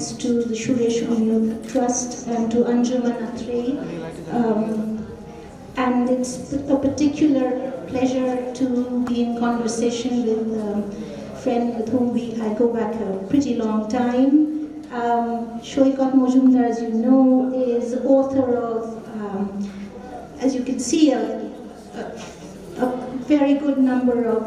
thanks to the Suresh Youth Trust and to Anjuman Athre. And it's a particular pleasure to be in conversation with a friend with whom I go back a pretty long time. Saikat Majumdar, as you know, is author of, as you can see, a very good number of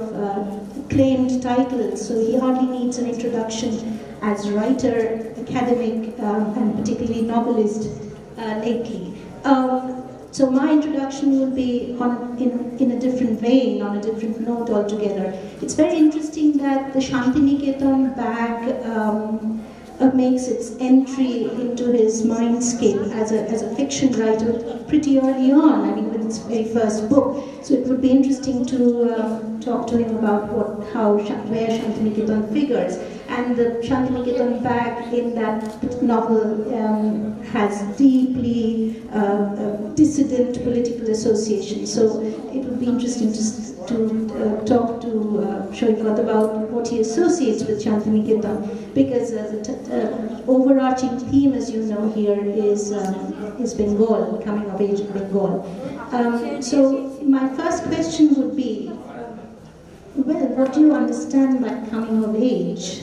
acclaimed titles, so he hardly needs an introduction as writer, academic, and particularly novelist lately. So my introduction will be in a different vein, on a different note altogether. It's very interesting that the Shantiniketan bag makes its entry into his mindscape as a fiction writer pretty early on, I mean with its very first book. So it would be interesting to talk to him about where Shantiniketan figures. And the Shantiniketan bag in that novel has deeply dissident political associations. So it would be interesting to talk to Saikat about what he associates with Shantiniketan, because the overarching theme, as you know, here is Bengal, coming of age in Bengal. So my first question would be, well, what do you understand by coming of age?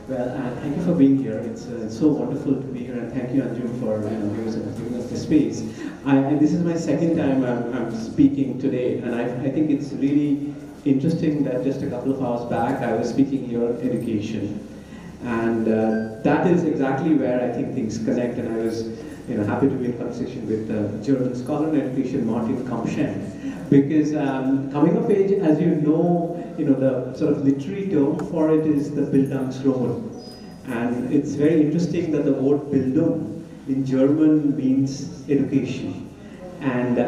Well, thank you for being here. It's so wonderful to be here, and thank you, Anjum, for giving us the space. This is my second time I'm speaking today, and I think it's really interesting that just a couple of hours back I was speaking here on education, and that is exactly where I think things connect. And I was happy to be in conversation with German scholar in education Martin Kamschen, because coming of age, as you know, the sort of literary term for it is the Bildungsroman. And it's very interesting that the word Bildung in German means education. And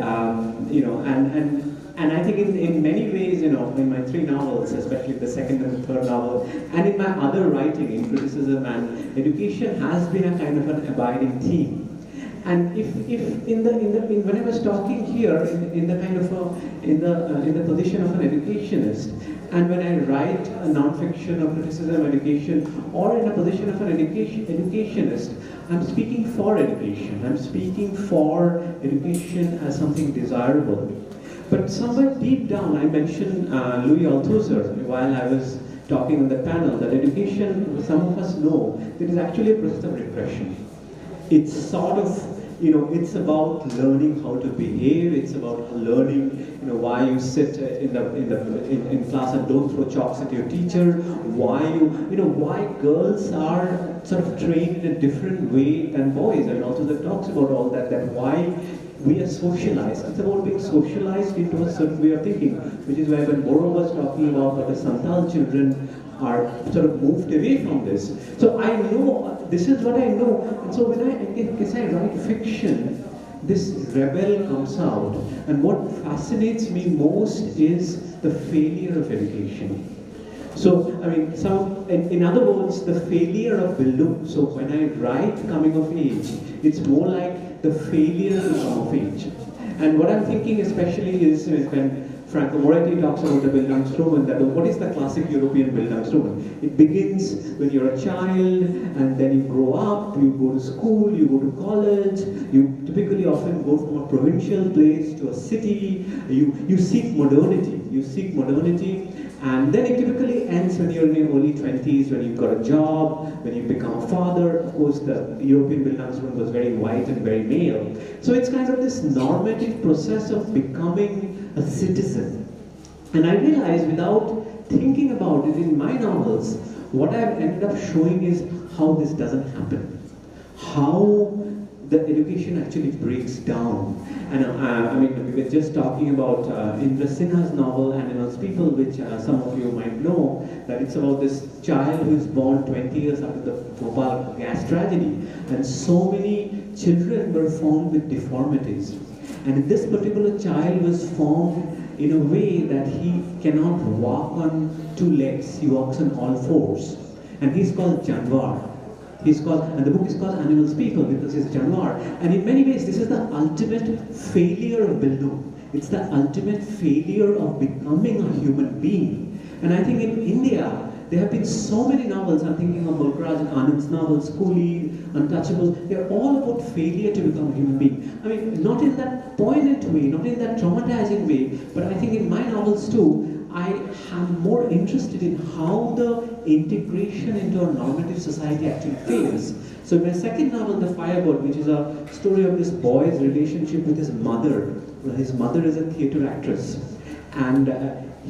and I think in many ways, in my three novels, especially the second and the third novel, and in my other writing in criticism, and education has been a kind of an abiding theme. And if when I was talking here in the position of an educationist, and when I write a non-fiction or criticism education, or in a position of an educationist, I'm speaking for education. I'm speaking for education as something desirable. But somewhere deep down, I mentioned Louis Althusser while I was talking on the panel, that education, some of us know, it is actually a process of repression. It's sort of, it's about learning how to behave. It's about learning, why you sit in class and don't throw chalks at your teacher. Why why girls are sort of trained in a different way than boys. And also that talks about all that why we are socialized. It's about being socialized into a certain way of thinking, which is why when Boro was talking about how the Santal children are sort of moved away from this. So I know, this is what I know, and so when I write fiction, this rebel comes out, and what fascinates me most is the failure of education. So, I mean, in other words, the failure of Bildung. So when I write coming of age, it's more like the failure to come of age. And what I'm thinking especially is when Franco Moretti talks about the Bildungsroman, that what is the classic European Bildungsroman? It begins when you're a child, and then you grow up, you go to school, you go to college, you typically often go from a provincial place to a city, you seek modernity, and then it typically ends when you're in your early 20s, when you've got a job, when you become a father. Of course, the European Bildungsroman was very white and very male. So it's kind of this normative process of becoming a citizen. And I realized, without thinking about it in my novels, what I've ended up showing is how this doesn't happen. How the education actually breaks down. And I mean, we were just talking about Indra Sinha's novel, Animals People, which some of you might know, that it's about this child who is born 20 years after the Bhopal gas tragedy. And so many children were formed with deformities. And this particular child was formed in a way that he cannot walk on two legs, he walks on all fours. And he's called Janwar. And the book is called Animals People because he's Janwar. And in many ways, this is the ultimate failure of Bildung. It's the ultimate failure of becoming a human being. And I think in India, there have been so many novels. I'm thinking of Mulkraj and Anand's novels, Coolie, Untouchable. They're all about failure to become a human being. I mean, not in that poignant way, not in that traumatizing way, but I think in my novels too, I am more interested in how the integration into a normative society actually fails. So my second novel, The Firebird, which is a story of this boy's relationship with his mother. His mother is a theatre actress. And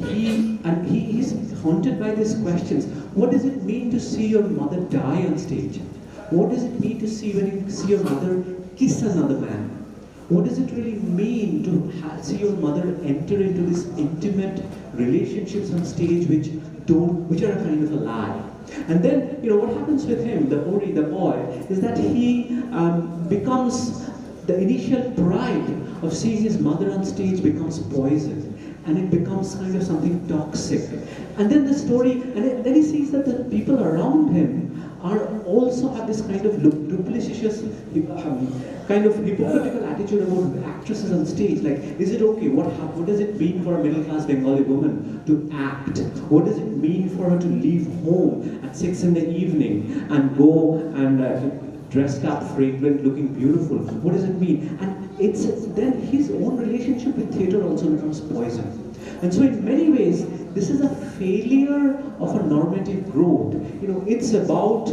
he's haunted by these questions. What does it mean to see your mother die on stage? What does it mean to see when you see your mother kiss another man? What does it really mean to see your mother enter into these intimate relationships on stage which are a kind of a lie? And then, what happens with him, the boy, is that he becomes, the initial pride of seeing his mother on stage becomes poison. And it becomes kind of something toxic. And then the story, and then he sees that the people around him also have this kind of duplicitous, kind of hypocritical attitude about actresses on stage. Like, is it okay? What does it mean for a middle-class Bengali woman to act? What does it mean for her to leave home at 6 in the evening and go and dressed up, fragrant, looking beautiful? What does it mean? And then his own relationship with theatre also becomes poison. And so in many ways, this is a failure of a normative growth. It's about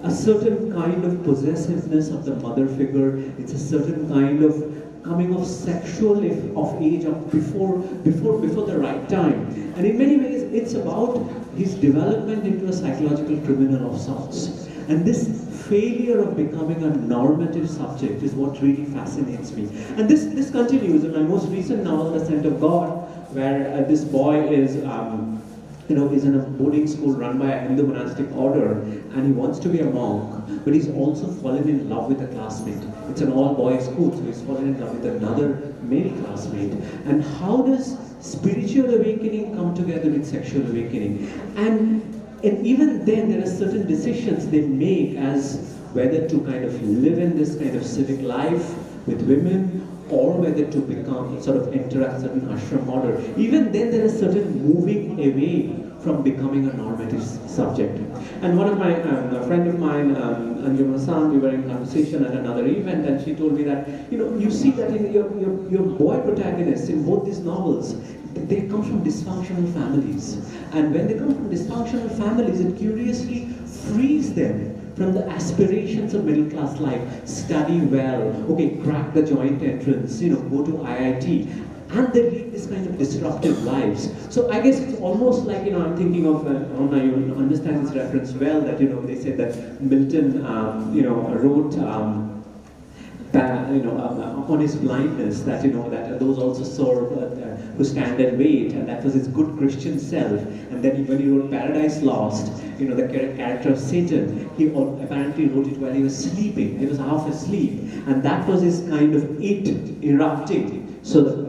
a certain kind of possessiveness of the mother figure. It's a certain kind of coming of sexual age of before the right time. And in many ways, it's about his development into a psychological criminal of sorts. And this failure of becoming a normative subject is what really fascinates me. And this continues in my most recent novel, The Scent of God, where this boy is in a boarding school run by a Hindu monastic order, and he wants to be a monk, but he's also fallen in love with a classmate. It's an all-boys school, so he's fallen in love with another male classmate. And how does spiritual awakening come together with sexual awakening? And even then, there are certain decisions they make as whether to kind of live in this kind of civic life with women, or whether to become, sort of enter a certain ashram order. Even then, there is certain moving away from becoming a normative subject. And one of my, a friend of mine, Anjuma San, we were in conversation at another event, and she told me that, you see that in your boy protagonists in both these novels, they come from dysfunctional families. And when they come from dysfunctional families, it curiously frees them from the aspirations of middle class life. Study well, okay, crack the joint entrance, go to IIT. And they lead this kind of disruptive lives. So I guess it's almost like, I'm thinking of, Anna, you understand this reference well, that, they said that Milton, wrote, on his blindness, that that those also serve who stand and wait, and that was his good Christian self. And then when he wrote Paradise Lost, the character of Satan, he apparently wrote it while he was sleeping. He was half asleep, and that was his kind of it erupting. So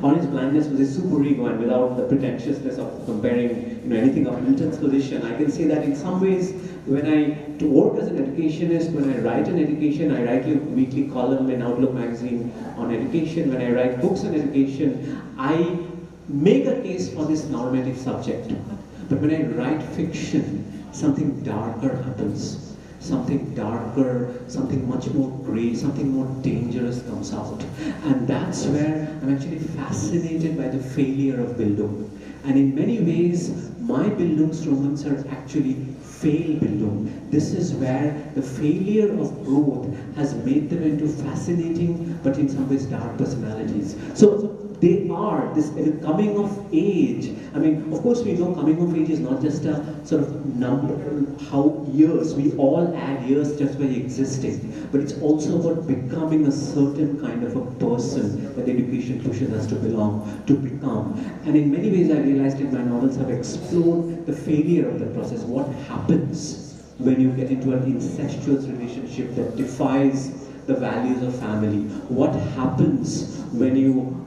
on his blindness was his superego, and without the pretentiousness of comparing anything of Milton's position, I can say that in some ways, when I work as an educationist, when I write on education, I write a weekly column in Outlook magazine on education. When I write books on education, I make a case for this normative subject. But when I write fiction, something darker happens. Something darker, something much more grey, something more dangerous comes out. And that's where I'm actually fascinated by the failure of Bildung. And in many ways, my Bildungsromans are actually fail Bildung. This is where the failure of growth has made them into fascinating, but in some ways dark personalities. So they are this coming of age. I mean, of course we know coming of age is not just a sort of number, how years, we all add years just by existing, but it's also about becoming a certain kind of a person that education pushes us to become. And in many ways I realized in my novels have explored the failure of the process. What happens when you get into an incestuous relationship that defies the values of family? What happens when you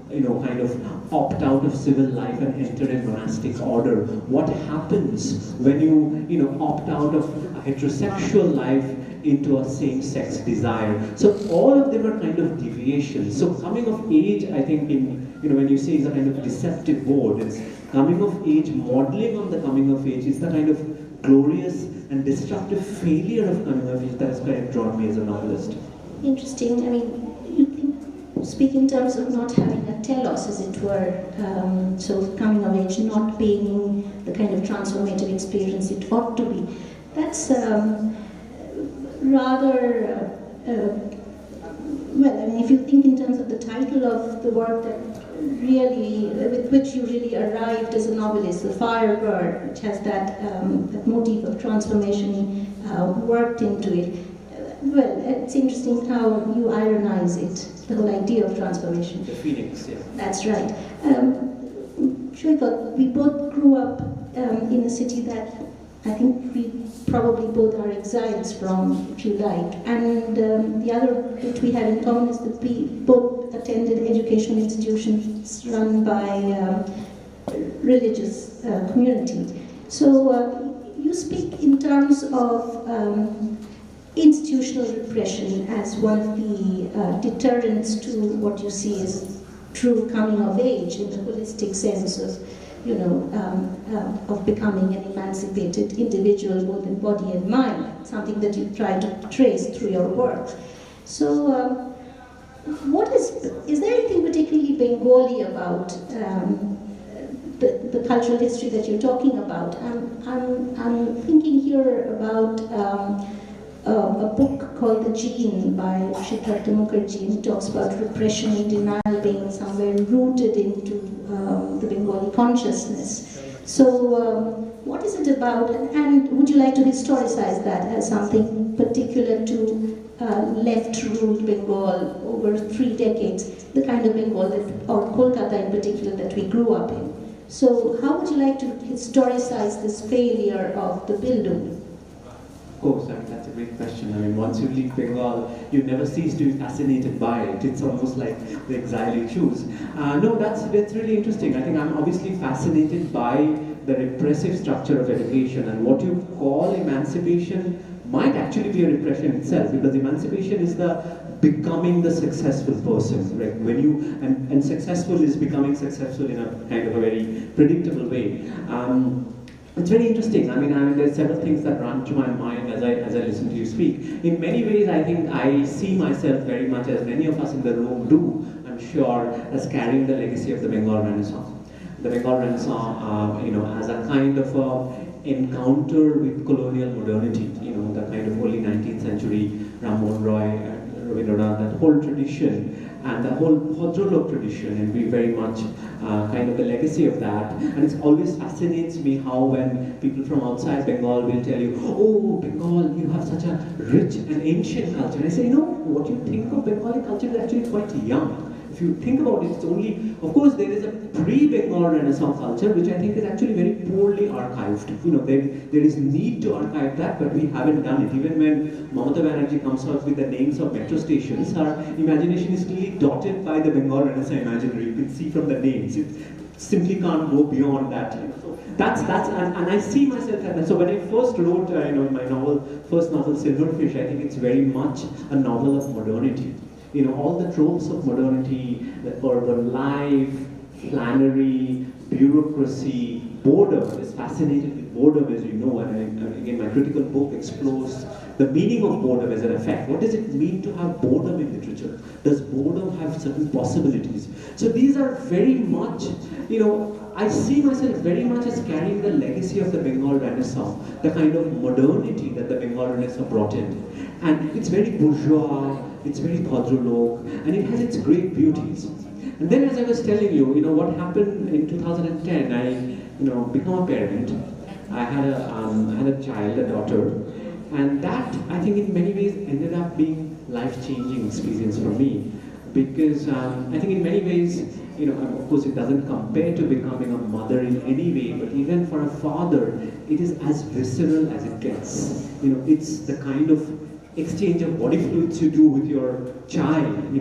kind of opt out of civil life and enter a monastic order? What happens when you opt out of a heterosexual life into a same-sex desire. So all of them are kind of deviations. So coming of age, I think, when you say it's a kind of deceptive word, it's coming of age, modeling on the coming of age is the kind of glorious and destructive failure of coming of age that has kind of drawn me as a novelist. Interesting. I mean, you think, speak in terms of not having a telos, as it were, so coming of age not being the kind of transformative experience it ought to be. That's rather, well, I mean, if you think in terms of the title of the work that really, with which you really arrived as a novelist, the Firebird, which has that, that motif of transformation worked into it. Well, it's interesting how you ironize it, the whole idea of transformation. The phoenix, yeah. That's right. Saikat, we both grew up in a city that I think we probably both are exiles from, if you like. And the other which we have in common is that we both attended educational institutions run by religious community. So you speak in terms of institutional repression as one of the deterrents to what you see as true coming of age in the holistic sense of, of becoming an emancipated individual, both in body and mind, something that you try to trace through your work. So, is there anything particularly Bengali about the cultural history that you're talking about? I'm thinking here about a book called The Gene by Siddhartha Mukherjee, and he talks about repression and denial being somewhere rooted into the Bengali consciousness. So what is it about, and would you like to historicize that as something particular to left-ruled Bengal over 3 decades, the kind of Bengal that, or Kolkata in particular, that we grew up in? So how would you like to historicize this failure of the Bildung? Of course, I mean, that's a great question. I mean, once you leave Bengal, you never cease to be fascinated by it. It's almost like the exile you choose. No, that's really interesting. I think I'm obviously fascinated by the repressive structure of education, and what you call emancipation might actually be a repression itself, because emancipation is the becoming the successful person, right? When you, and successful is becoming successful in a kind of a very predictable way. It's very interesting. I mean, there's several things that run to my mind as I listen to you speak. In many ways, I think I see myself very much, as many of us in the room do, I'm sure, as carrying the legacy of the Bengal Renaissance. The Bengal Renaissance, as a kind of a encounter with colonial modernity, the kind of early 19th century Ram Mohan Roy, Rabindranath, that whole tradition, and the whole Bhadralok tradition, and we very much kind of the legacy of that. And it always fascinates me how when people from outside Bengal will tell you, oh, Bengal, you have such a rich and ancient culture. And I say, what you think of Bengali culture is actually quite young. If you think about it, it's only, of course, there is a pre-Bengal Renaissance culture, which I think is actually very poorly archived. There is need to archive that, but we haven't done it. Even when Mamata Banerjee comes out with the names of metro stations, our imagination is still dotted by the Bengal Renaissance imaginary. You can see from the names. It simply can't go beyond that. So that's and I see myself as that. So when I first wrote, my first novel, Silverfish, I think it's very much a novel of modernity. All the tropes of modernity, the urban life, Flannery, bureaucracy, boredom. Is fascinated with boredom, as you know, and again, my critical book explores the meaning of boredom as an effect. What does it mean to have boredom in literature? Does boredom have certain possibilities? So these are very much, I see myself very much as carrying the legacy of the Bengal Renaissance, the kind of modernity that the Bengal Renaissance brought in. And it's very bourgeois, it's very Bhadralok, and it has its great beauties. And then, as I was telling you, what happened in 2010, I became a parent. I had a child, a daughter, and that, I think, in many ways ended up being life-changing experience for me, because I think in many ways, of course, it doesn't compare to becoming a mother in any way, but even for a father, it is as visceral as it gets. It's the kind of exchange of body fluids you do with your child, you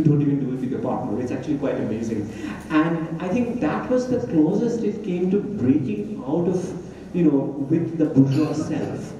don't even do it with your partner. It's actually quite amazing. And I think that was the closest it came to breaking out of, with the bourgeois self.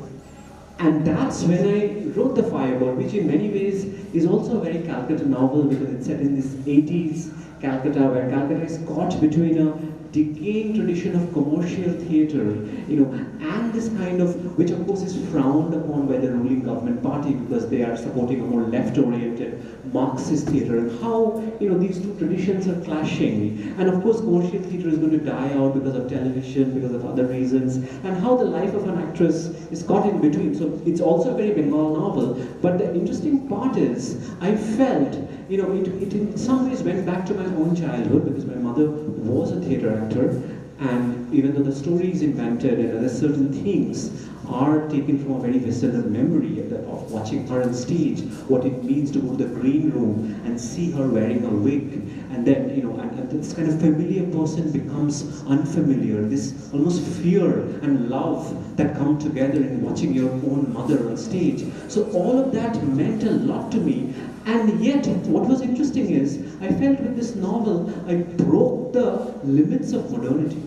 And that's when I wrote The Firebird, which in many ways is also a very Calcutta novel because it's set in this 80s Calcutta, where Calcutta is caught between a decaying tradition of commercial theatre, and this kind of, which of course is frowned upon by the ruling government party because they are supporting a more left-oriented Marxist theatre, and how, these two traditions are clashing. And of course, commercial theatre is going to die out because of television, because of other reasons, and how the life of an actress is caught in between. So it's also a very Bengal novel, but the interesting part is, I felt, it in some ways went back to my own childhood because my mother was a theatre actor, and even though the story is invented and other certain things are taken from a very visceral memory of watching her on stage, what it means to go to the green room and see her wearing a wig, and then, and this kind of familiar person becomes unfamiliar, this almost fear and love that come together in watching your own mother on stage. So all of that meant a lot to me. And yet, what was interesting is, I felt with this novel, I broke the limits of modernity.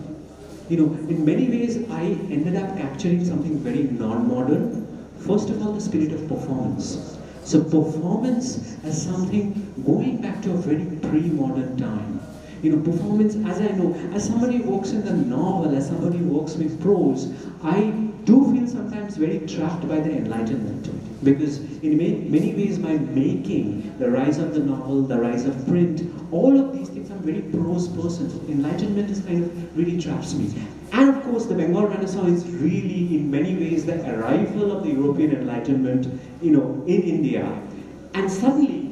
In many ways, I ended up capturing something very non-modern. First of all, the spirit of performance. So performance as something going back to a very pre-modern time. Performance, as I know, as somebody who works in the novel, as somebody who works with prose, I do feel sometimes very trapped by the Enlightenment. Because in many ways my making, the rise of the novel, the rise of print, all of these things, I'm a very prose person. So Enlightenment is kind of really traps me. And of course the Bengal Renaissance is really in many ways the arrival of the European Enlightenment, in India. And suddenly,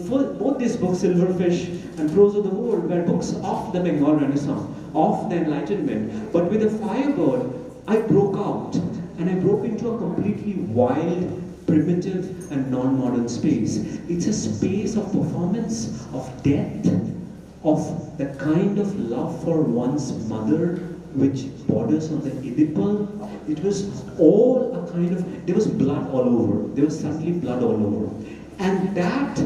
for both these books, Silverfish and Prose of the World, were books of the Bengal Renaissance, of the Enlightenment. But with The Firebird, I broke out, and I broke into a completely wild, primitive and non-modern space. It's a space of performance, of death, of the kind of love for one's mother which borders on the Oedipal. It was all a kind of, there was blood all over. There was suddenly blood all over. And that,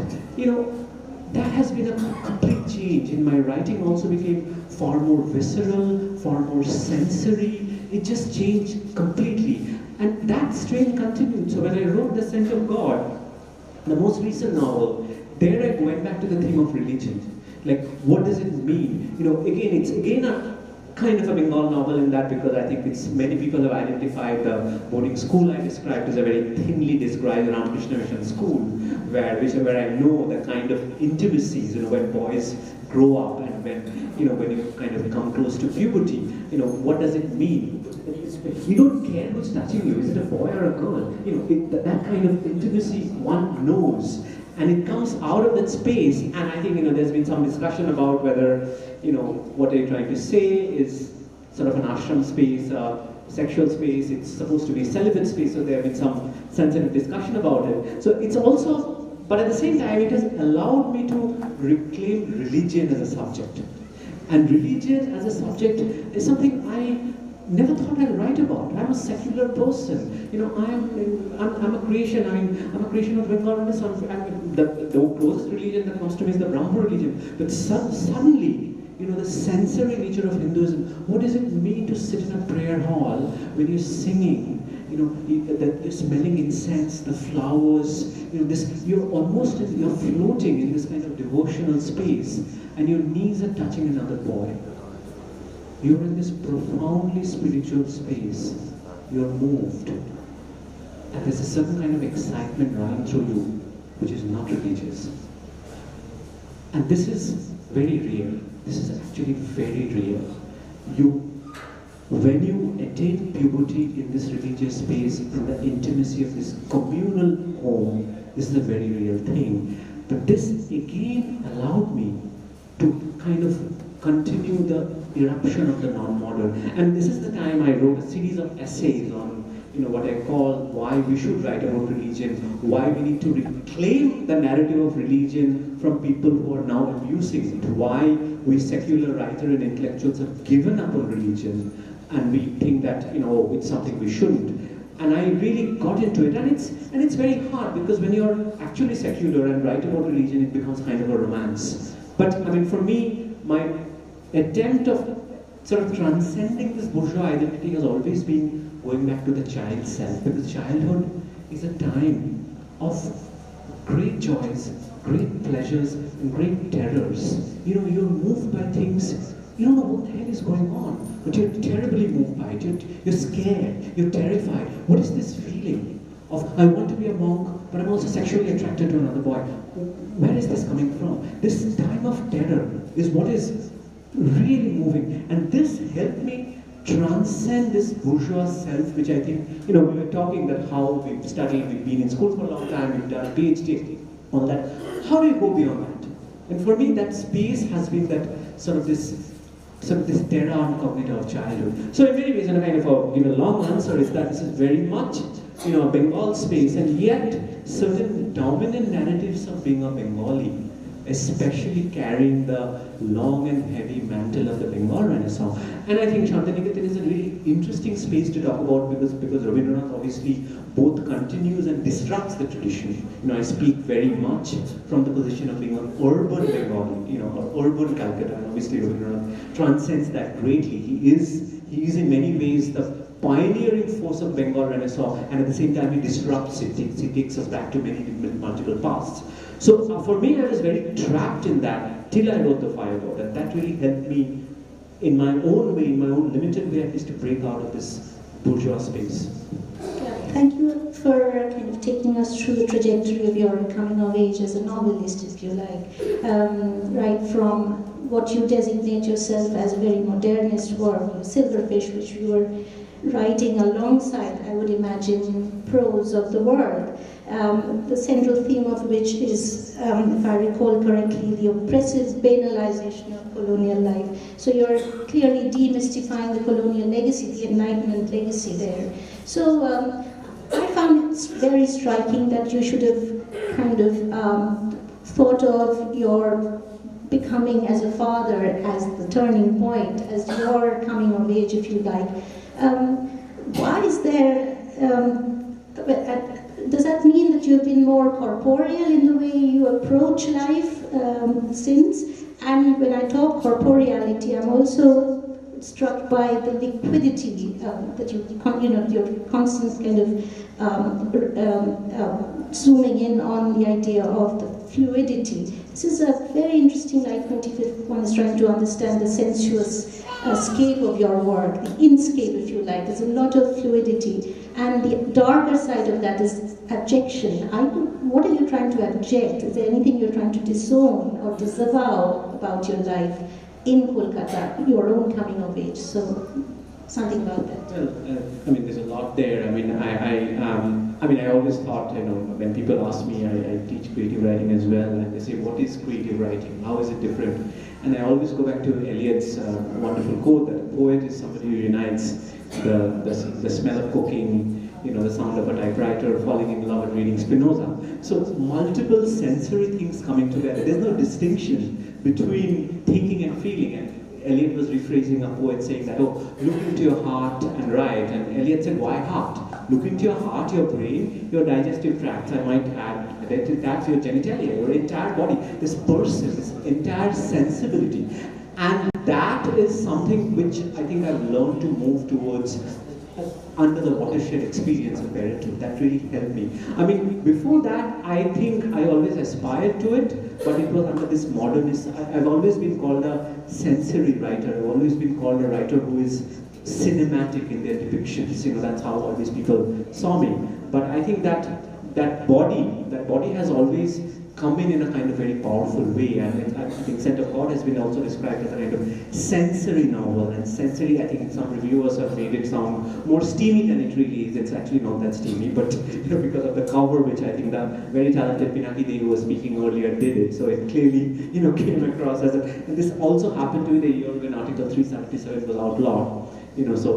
that has been a complete change. In my writing also became far more visceral, far more sensory. It just changed completely. And that strain continued. So when I wrote The Scent of God, the most recent novel, there I went back to the theme of religion. Like, what does it mean? It's a kind of a Bengal novel in that, because I think many people have identified the boarding school I described as a very thinly described Ramakrishna Mission school, where I know the kind of intimacies, when boys grow up and when you kind of come close to puberty, what does it mean? You don't care who's touching you, is it a boy or a girl? That kind of intimacy one knows. And it comes out of that space, and I think, there's been some discussion about whether, what are you trying to say is sort of an ashram space, sexual space, it's supposed to be celibate space, so there have been some sensitive discussion about it. So it's also, but at the same time, it has allowed me to reclaim religion as a subject. And religion as a subject is something I never thought I'd write about. I'm a secular person. I'm a creation. I'm a creation of Bengal Renaissance. The closest religion that comes to me is the Brahmo religion. But suddenly, the sensory nature of Hinduism. What does it mean to sit in a prayer hall when you're singing? You're smelling incense, the flowers. You're floating in this kind of devotional space, and your knees are touching another boy. You're in this profoundly spiritual space. You're moved. And there's a certain kind of excitement running through you, which is not religious. And this is very real. This is actually very real. When you attain puberty in this religious space, in the intimacy of this communal home, this is a very real thing. But this again allowed me to kind of continue the eruption of the non-modern. And this is the time I wrote a series of essays on, what I call why we should write about religion, why we need to reclaim the narrative of religion from people who are now abusing it, why we secular writers and intellectuals have given up on religion, and we think that, it's something we shouldn't. And I really got into it, and it's very hard, because when you're actually secular and write about religion, it becomes kind of a romance. But for me, my attempt of sort of transcending this bourgeois identity has always been going back to the child's self, because childhood is a time of great joys, great pleasures, and great terrors. You know, you're moved by things, you don't know what the hell is going on, but you're terribly moved by it. You're scared, you're terrified. What is this feeling of, I want to be a monk, but I'm also sexually attracted to another boy? Where is this coming from? This time of terror is what is really moving. And this helped me transcend this bourgeois self, which I think, you know, we were talking that how we've studied, we've been in school for a long time, we've done a PhD, all that. How do you go beyond that? And for me, that space has been that sort of this terra incognita of childhood. So in many ways, and a kind of a long answer is that this is very much, you know, a Bengal space, and yet certain dominant narratives of being a Bengali, especially carrying the long and heavy mantle of the Bengal Renaissance. And I think Shantiniketan is a really interesting space to talk about, because Rabindranath obviously both continues and disrupts the tradition. You know, I speak very much from the position of being an urban Bengali, you know, or urban Calcutta, and obviously Rabindranath transcends that greatly. He is in many ways the pioneering force of Bengal Renaissance, and at the same time he disrupts it. He takes us back to many multiple pasts. So for me, I was very trapped in that till I wrote the Firebird, and that really helped me in my own way, in my own limited way at least, to break out of this bourgeois space. Yeah, thank you for kind of taking us through the trajectory of your coming of age as a novelist, if you like, right from what you designate yourself as a very modernist work, Silverfish, which you were writing alongside, I would imagine, prose of the world. The central theme of which is, if I recall correctly, the oppressive banalization of colonial life. So you're clearly demystifying the colonial legacy, the Enlightenment legacy there. So I found it very striking that you should have kind of thought of your becoming as a father as the turning point, as your coming of age, if you like. Why is there, does that mean that you've been more corporeal in the way you approach life since? And when I talk corporeality, I'm also struck by the liquidity that you're constant kind of zooming in on the idea of the fluidity. This is a very interesting leitmotif if one is trying to understand the sensuous scape of your work, the inscape, if you like. There's a lot of fluidity. And the darker side of that is abjection. What are you trying to abject? Is there anything you're trying to disown or disavow about your life in Kolkata, your own coming of age? So, something about that. Well, I mean, there's a lot there. I mean, I always thought, you know, when people ask me, I teach creative writing as well, and they say, what is creative writing? How is it different? And I always go back to Eliot's wonderful quote that a poet is somebody who unites the smell of cooking, you know, the sound of a typewriter, falling in love and reading Spinoza. So multiple sensory things coming together. There's no distinction between thinking and feeling. And Eliot was rephrasing a poet saying that, oh, look into your heart and write. And Eliot said, why heart? Look into your heart, your brain, your digestive tracts, I might add. That's your genitalia, your entire body, this person, this entire sensibility. And that is something which I think I've learned to move towards under the watershed experience of parenthood. That really helped me. I mean, before that, I think I always aspired to it, but it was under this modernist. I've always been called a sensory writer. I've always been called a writer who is cinematic in their depictions. You know, that's how all these people saw me. But I think that body has always come in a kind of very powerful way, and I think Scent of God has been also described as a kind of sensory novel, and sensory, I think some reviewers have made it sound more steamy than it really is. It's actually not that steamy, but you know, because of the cover, which I think the very talented Pinaki Devi who was speaking earlier did it, so it clearly, you know, came across as a, and this also happened to be the year when Article 377 was outlawed, you know, so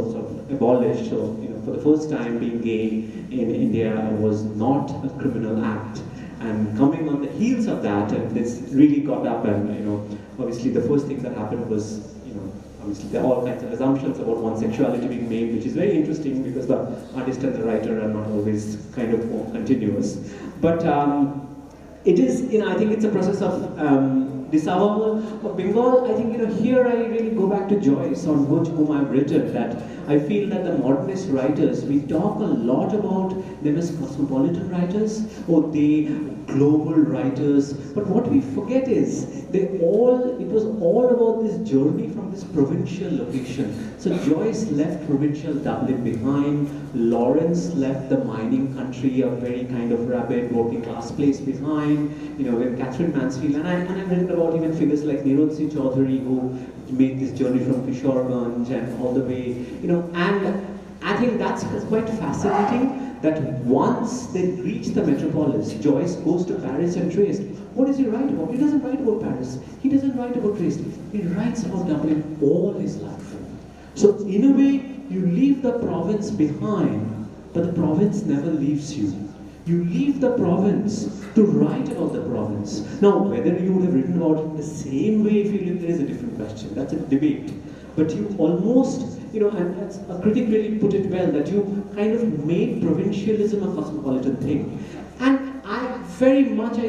abolished. So, you know, for the first time, being gay in India was not a criminal act. And coming on the heels of that, and this really got up, and you know, obviously the first thing that happened was, you know, obviously there are all kinds of assumptions about one's sexuality being made, which is very interesting because the artist and the writer are not always kind of continuous. But it is, you know, I think it's a process of Bengal, I think, here I really go back to Joyce, on whom I've written, that I feel that the modernist writers, we talk a lot about them as cosmopolitan writers, or they global writers, but what we forget is, it was all about this journey from this provincial location. So Joyce left provincial Dublin behind, Lawrence left the mining country, a very kind of rabid working class place behind, with Catherine Mansfield, and I've written about even figures like Nirotsi Chaudhary, who made this journey from Kishoreganj and all the way, and I think that's quite fascinating, that once they reach the metropolis, Joyce goes to Paris and Trieste. What does he write about? He doesn't write about Paris. He doesn't write about Trieste. He writes about Dublin all his life. So in a way, you leave the province behind, but the province never leaves you. You leave the province to write about the province. Now, whether you would have written about it the same way if you lived there is a different question. That's a debate. But you almost, and a critic really put it well, that you kind of made provincialism a cosmopolitan thing. And I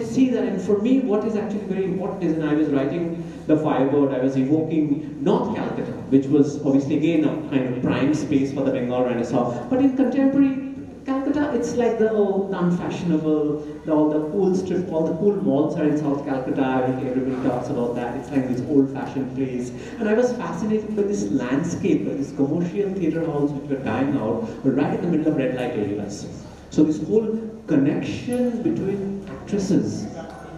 see that, and for me, what is actually very important is, when I was writing the Firebird, I was evoking North Calcutta, which was obviously again a kind of prime space for the Bengal Renaissance. But in contemporary Calcutta, it's like the unfashionable, all the cool malls are in South Calcutta. Everybody talks about that. It's like this old-fashioned place. And I was fascinated by this landscape, by these commercial theatre halls which were dying out, right in the middle of red light areas. So this whole connection between actresses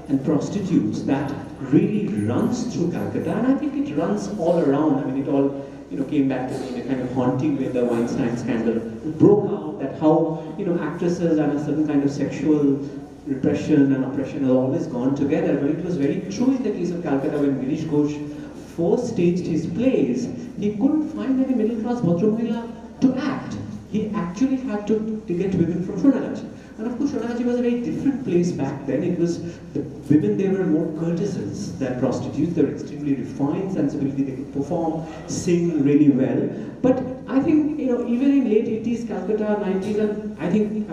and prostitutes that really runs through Calcutta, and I think it runs all around. I mean, it all came back to me in a kind of haunting way. The Weinstein scandal broke out, that how actresses and a certain kind of sexual repression and oppression have always gone together. But it was very true in the case of Calcutta. When Girish Ghosh first staged his plays, he couldn't find any middle class Bhadramohila to act. He actually had to get women from Shonagachi. And of course, Shonagachi was a very different place back then. It was, the women, they were more courtesans than prostitutes. They were extremely refined sensibility. They could perform, sing really well. But I think, even in late 80s, Calcutta, 90s, and I think,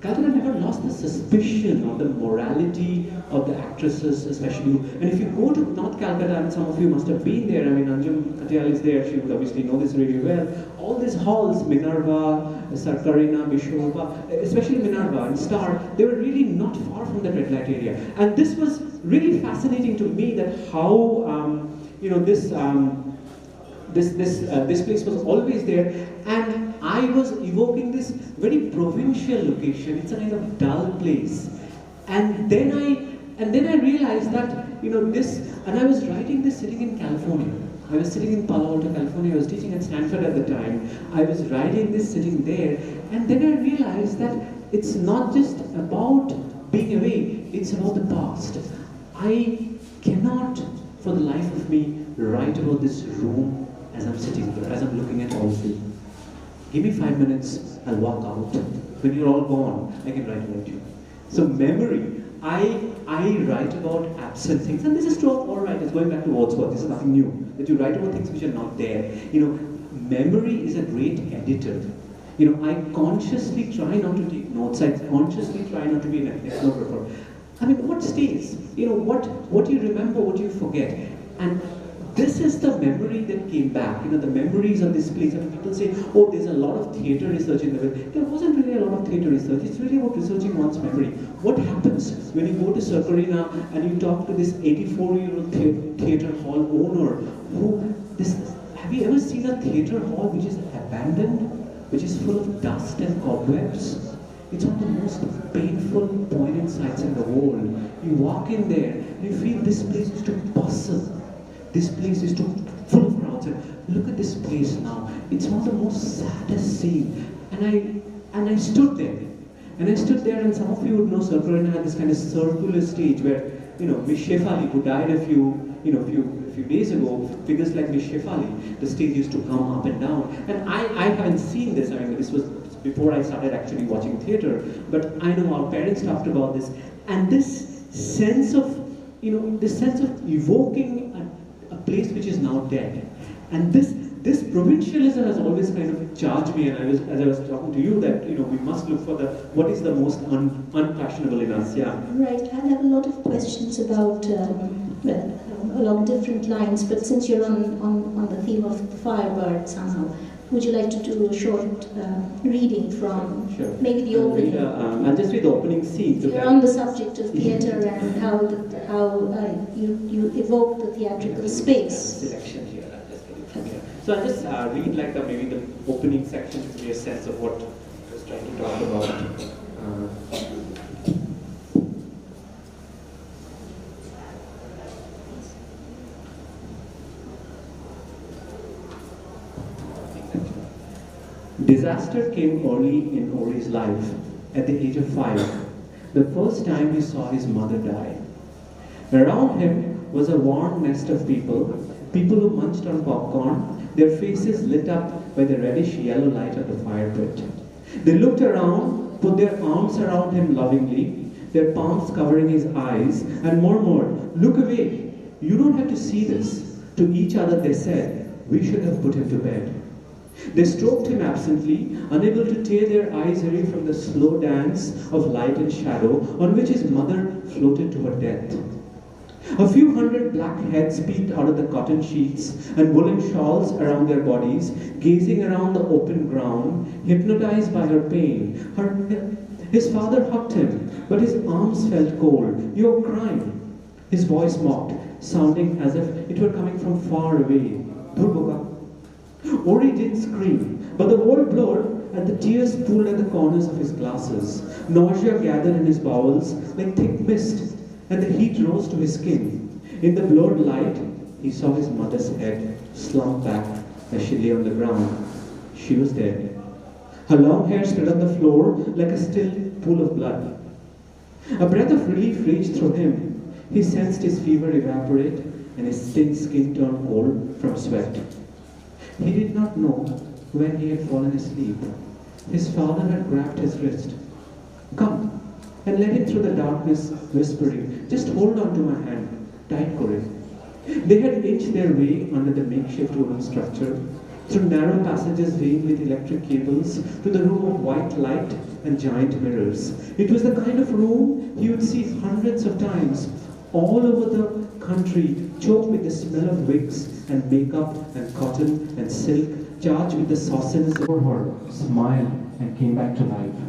Calcutta never lost the suspicion of the morality of the actresses, especially. And if you go to North Calcutta, and some of you must have been there, Anjum Katyal is there, she would obviously know this really well. All these halls, Minerva, Sarkarina, Bishova, especially Minerva and Star, they were really not far from the red light area. And this was really fascinating to me, that how, this place was always there, and I was evoking this very provincial location. It's a kind of dull place, and then I realized that and I was writing this sitting in California. I was sitting in Palo Alto, California. I was teaching at Stanford at the time. I was writing this sitting there, and then I realized that it's not just about being away, it's about the past. I cannot, for the life of me, write about this room as I'm sitting here, as I'm looking at all of you. Give me 5 minutes, I'll walk out. When you're all gone, I can write about you. So memory, I write about absent things, and this is true of all writers, going back to Wordsworth, this is nothing new, that you write about things which are not there. Memory is a great editor. I consciously try not to take notes, I consciously try not to be an ethnographer. What stays? What you remember, what you forget. And this is the memory that came back, the memories of this place. And people say, oh, there's a lot of theatre research in the world. There wasn't really a lot of theatre research. It's really about researching one's memory. What happens when you go to Sarkarina and you talk to this 84-year-old theatre hall owner have you ever seen a theatre hall which is abandoned, which is full of dust and cobwebs? It's one of the most painful, poignant sights in the world. You walk in there and you feel this place is to bustle. This place is full of crowds, and look at this place now. It's one of the most saddest scenes. And I stood there. And some of you would know Sarkarina had this kind of circular stage where, Miss Shefali, who died a few days ago, figures like Miss Shefali, the stage used to come up and down. And I haven't seen this. This was before I started actually watching theatre, but I know our parents talked about this. And this sense of evoking a place which is now dead. And this provincialism has always kind of charged me, and as I was talking to you, that we must look for what is the most unfashionable in us. Yeah. Right. I have a lot of questions about along different lines, but since you're on the theme of Firebird somehow, would you like to do a short reading from maybe the opening? I'll just read the opening scene. You're on the subject of theatre and how you evoke the theatrical space. Selection here. I'll just get it from here. So I'll just read like maybe the opening section to give you a sense of what I was trying to talk about. Disaster came early in Ori's life, at the age of 5, the first time he saw his mother die. Around him was a warm nest of people who munched on popcorn, their faces lit up by the reddish-yellow light of the fire pit. They looked around, put their arms around him lovingly, their palms covering his eyes, and murmured, "Look away, you don't have to see this." To each other they said, "We should have put him to bed." They stroked him absently, unable to tear their eyes away from the slow dance of light and shadow on which his mother floated to her death. A few hundred black heads peeped out of the cotton sheets and woolen shawls around their bodies, gazing around the open ground, hypnotized by her pain. His father hugged him, but his arms felt cold. "You're crying," his voice mocked, sounding as if it were coming from far away. "Durboka." Ori didn't scream, but the world blurred and the tears pooled at the corners of his glasses. Nausea gathered in his bowels like thick mist, and the heat rose to his skin. In the blurred light, he saw his mother's head slump back as she lay on the ground. She was dead. Her long hair spread on the floor like a still pool of blood. A breath of relief reached through him. He sensed his fever evaporate and his thin skin turn cold from sweat. He did not know when he had fallen asleep. His father had grabbed his wrist. "Come," and led him through the darkness, whispering, "Just hold on to my hand, tight, Corinne." They had inched their way under the makeshift wooden structure, through narrow passages veined with electric cables, to the room of white light and giant mirrors. It was the kind of room he would see hundreds of times, all over the country, choked with the smell of wigs and makeup and cotton and silk, charged with the sauciness of her, smiled and came back to life.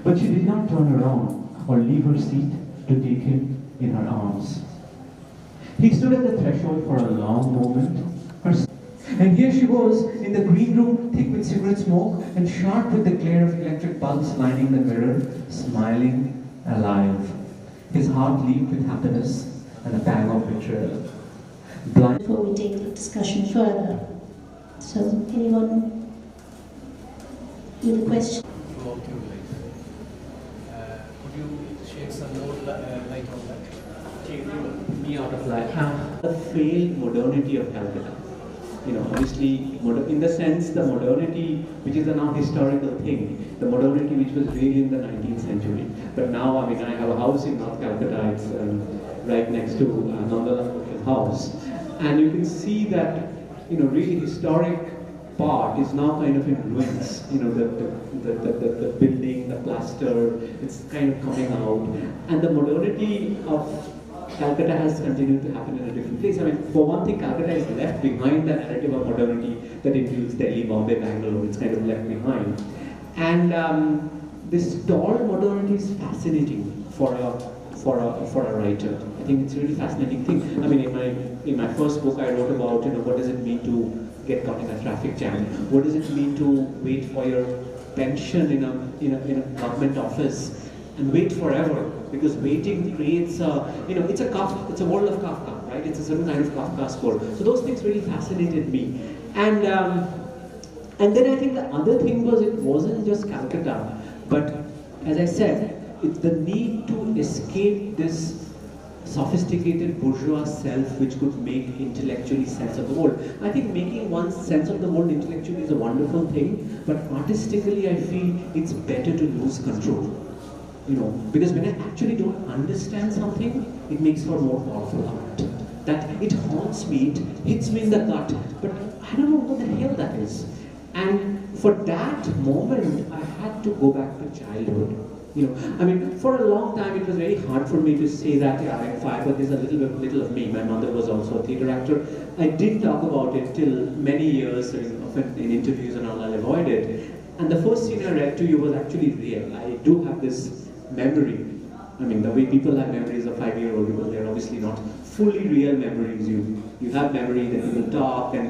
But she did not turn around or leave her seat to take him in her arms. He stood at the threshold for a long moment, and here she was in the green room, thick with cigarette smoke and sharp with the glare of electric bulbs lining the mirror, smiling, alive. His heart leaped with happiness and a pang of betrayal. Before we take the discussion further, so anyone with a question? Throughout your life, could you shed some more light on that? Take me out of life. The failed modernity of Calcutta. Obviously, in the sense, the modernity, which is a now historical thing, the modernity which was really in the 19th century. But now, I have a house in North Calcutta, it's right next to Nabanna house. And you can see that, really historic part is now kind of in ruins. The building, the plaster, it's kind of coming out. And the modernity of Calcutta has continued to happen in a different place. For one thing, Calcutta is left behind the narrative of modernity that includes Delhi, Bombay, Bangalore. It's kind of left behind. And this tall modernity is fascinating for a writer. I think it's a really fascinating thing. In my first book, I wrote about what does it mean to get caught in a traffic jam? What does it mean to wait for your pension in a government office and wait forever? Because waiting creates it's a world of Kafka, right? It's a certain kind of Kafka's world. So those things really fascinated me. And then I think the other thing was, it wasn't just Calcutta, but as I said, it's the need to escape this sophisticated bourgeois self which could make intellectually sense of the world. I think making one's sense of the world intellectually is a wonderful thing, but artistically I feel it's better to lose control. Because when I actually don't understand something, it makes for more powerful art. that it haunts me, it hits me in the gut, but I don't know what the hell that is. And for that moment, I had to go back to childhood. You know, I mean, for a long time, it was very hard for me to say that, yeah, in Firebird, there's a little of me. My mother was also a theatre actor. I didn't talk about it till many years, often in interviews and all, I'll avoid it. And the first scene I read to you was actually real. I do have this memory. I mean, the way people have memories of 5-year-old people, they're obviously not fully real memories. You have memory that people talk, and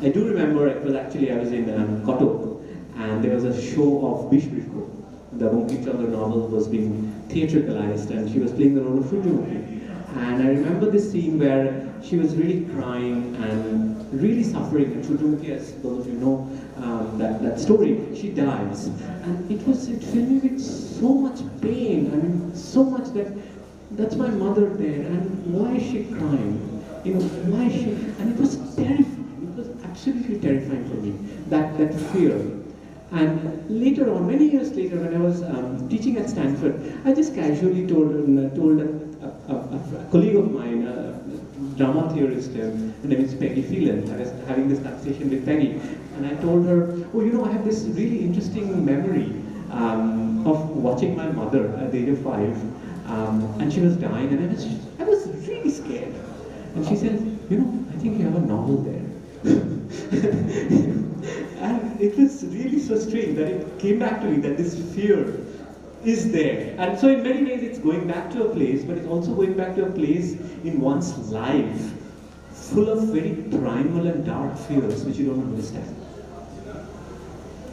I do remember it was actually, I was in Kotok, and there was a show of Bishwiko. The Bankim Chandra novel was being theatricalized, and she was playing the role of Shruti. And I remember this scene where she was really crying and really suffering. And Shruti, as those of you know that story, she dies. And it filled me with so much pain. I mean, so much that's my mother there, and why is she crying? You know, why is she? And it was terrifying. It was absolutely terrifying for me, that fear. And later on, many years later, when I was teaching at Stanford, I just casually told a colleague of mine, a drama theorist, her name is Peggy Phelan. I was having this conversation with Peggy, and I told her, oh, you know, I have this really interesting memory of watching my mother at the age of 5, and she was dying, and I was really scared. And she said, you know, I think you have a novel there. And it was really so strange that it came back to me that this fear is there. And so in many ways it's going back to a place, but it's also going back to a place in one's life full of very primal and dark fears which you don't understand.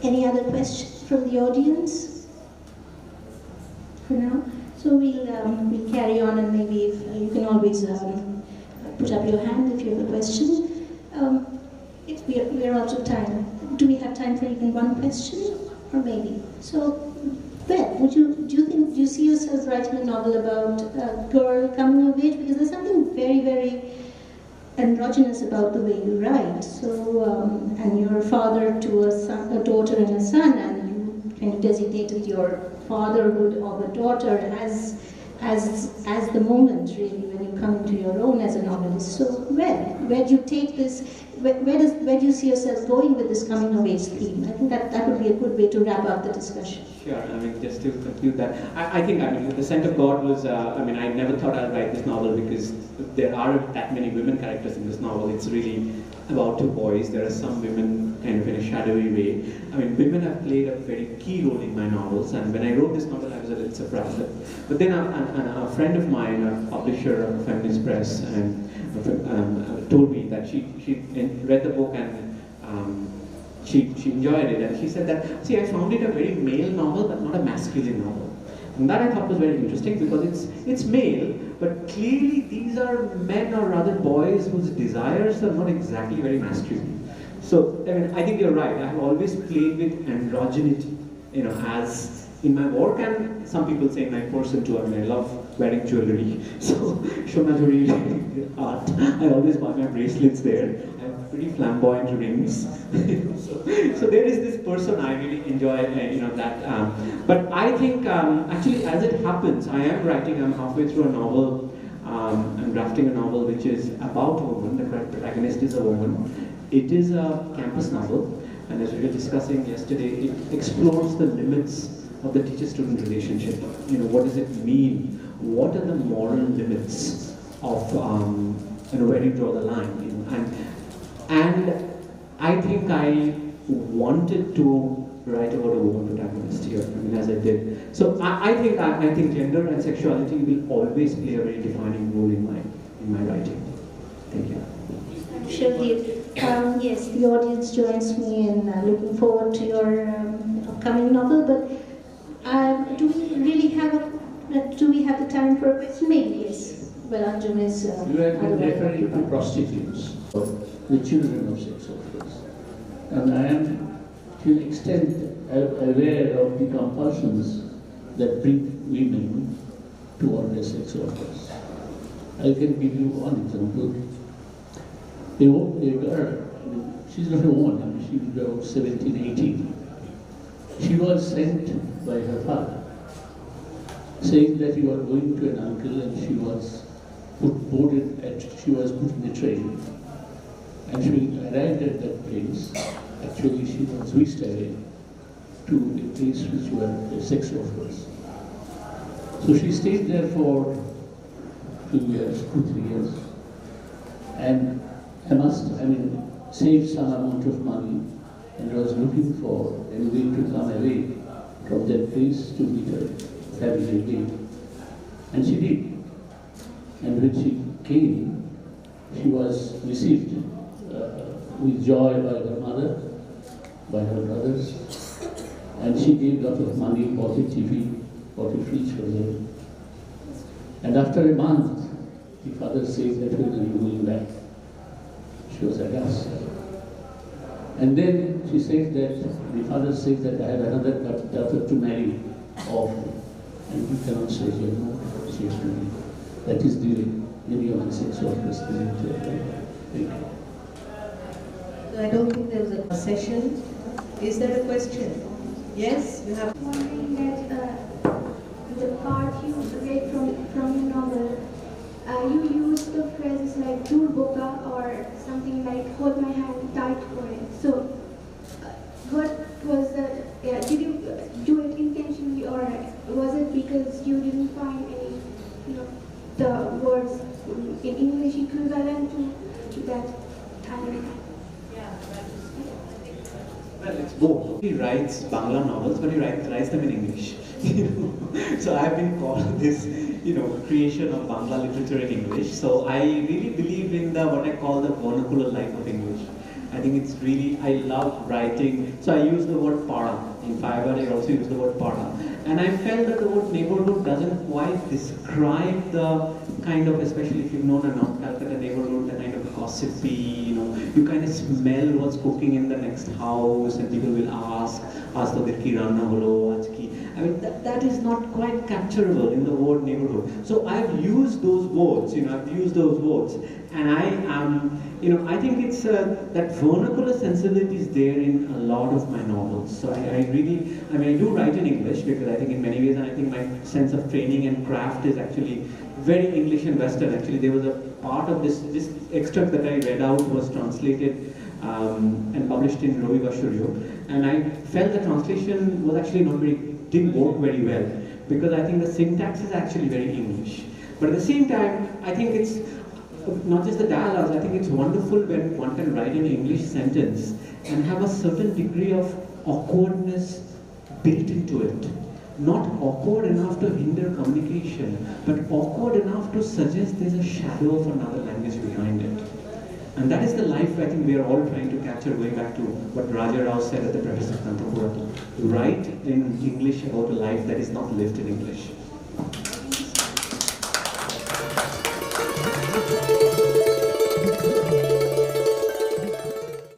Any other questions from the audience for now? So we'll carry on, and maybe if you can always put up your hand if you have a question. We are out of time. Do we have time for even one question, or maybe? So, well, do you see yourself writing a novel about a girl coming of age? Because there's something very, very androgynous about the way you write. So, and you're a father to a daughter and a son, and you kind of designated your fatherhood of a daughter as the moment, really, when you come into your own as a novelist. So, where do you take this? Where do you see yourself going with this coming of age theme? I think that would be a good way to wrap up the discussion. Sure. I mean, just to conclude that, I think the scent of God was. I mean, I never thought I'd write this novel because there aren't that many women characters in this novel. It's really about 2 boys. There are some women kind of in a shadowy way. I mean, women have played a very key role in my novels, and when I wrote this novel, I was a little surprised. But then a friend of mine, a publisher of Feminist Press, and told me that she read the book and she enjoyed it, and she said that, see, I found it a very male novel, but not a masculine novel. And that I thought was very interesting because it's male, but clearly these are men or rather boys whose desires are not exactly very masculine. So, I mean, I think you're right. I have always played with androgyny, you know, as in my work, and some people say in my person too. I mean, I love wearing jewelry. So, Shona jewelry art. I always buy my bracelets there. I have pretty flamboyant rings. so there is this person I really enjoy, you know, that. But I think, actually, as it happens, I am writing. I'm halfway through a novel. I'm drafting a novel which is about a woman. The protagonist is a woman. It is a campus novel, and as we were discussing yesterday, it explores the limits of the teacher-student relationship. You know, what does it mean? What are the moral limits of, you know, where you draw the line? You know? And I think I wanted to write about a woman protagonist here. I mean, as I did. So I think gender and sexuality will always play a very defining role in my writing. Thank you. Sure. Yes, the audience joins me in looking forward to your upcoming novel. But do we really have the time for a question? Maybe yes. Well, Anjum is. You have been referring to prostitutes, the children of sex workers, and I am to an extent aware of the compulsions that bring women to order sex workers. I can give you one example. A girl, she's not a woman, I mean, she was about 17, 18. She was sent by her father, saying that you are going to an uncle, and she was she was put in the train, and she arrived at that place. Actually, she was whisked away to a place which were sex workers. So she stayed there for 2-3 years, and saved some amount of money, and was looking for a way to come away from that place to meet her family again. And she did. And when she came, she was received with joy by her mother, by her brothers, and she gave a lot of money, bought a TV, bought a fridge for them. And after a month, the father said that when are you going back? She was aghast. And then she said that, the father said that I have another daughter to marry off, and he cannot say here, no, she has to be. That is the medium and sex workers. Thank you. I don't think there was a session. Is there a question? Yes, you have. I'm wondering that the part you read from your novel, you used the phrases like "dur boka" or something like "hold my hand tight for it." So, what was the? Did you do it intentionally, or was it because you didn't find any, the words in English equivalent to that time? Well, it's both. He writes Bangla novels, but he writes them in English. So I've been called this, creation of Bangla literature in English. So I really believe in what I call the vernacular life of English. I think it's really, I love writing. So I use the word para. In Firebird, I also use the word para. And I felt that the word neighborhood doesn't quite describe the kind of, especially if you've known a North Calcutta neighborhood, the kind of gossipy, you kind of smell what's cooking in the next house, and people will ask toder ki ranna holo ajki. I mean, that is not quite capturable in the word neighborhood. So I've used those words, and I am, I think it's that vernacular sensibility is there in a lot of my novels. So I do write in English because I think in many ways, and I think my sense of training and craft is actually very English and Western. Actually, there was a part of this extract that I read out was translated and published in Ravi Vashuryo, and I felt the translation was actually didn't work very well, because I think the syntax is actually very English. But at the same time, I think it's not just the dialogues, I think it's wonderful when one can write an English sentence and have a certain degree of awkwardness built into it. Not awkward enough to hinder communication, but awkward enough to suggest there's a shadow of another language behind it. And that is the life I think we are all trying to capture, going back to what Raja Rao said at the preface of Tantrapura. Write in English about a life that is not lived in English.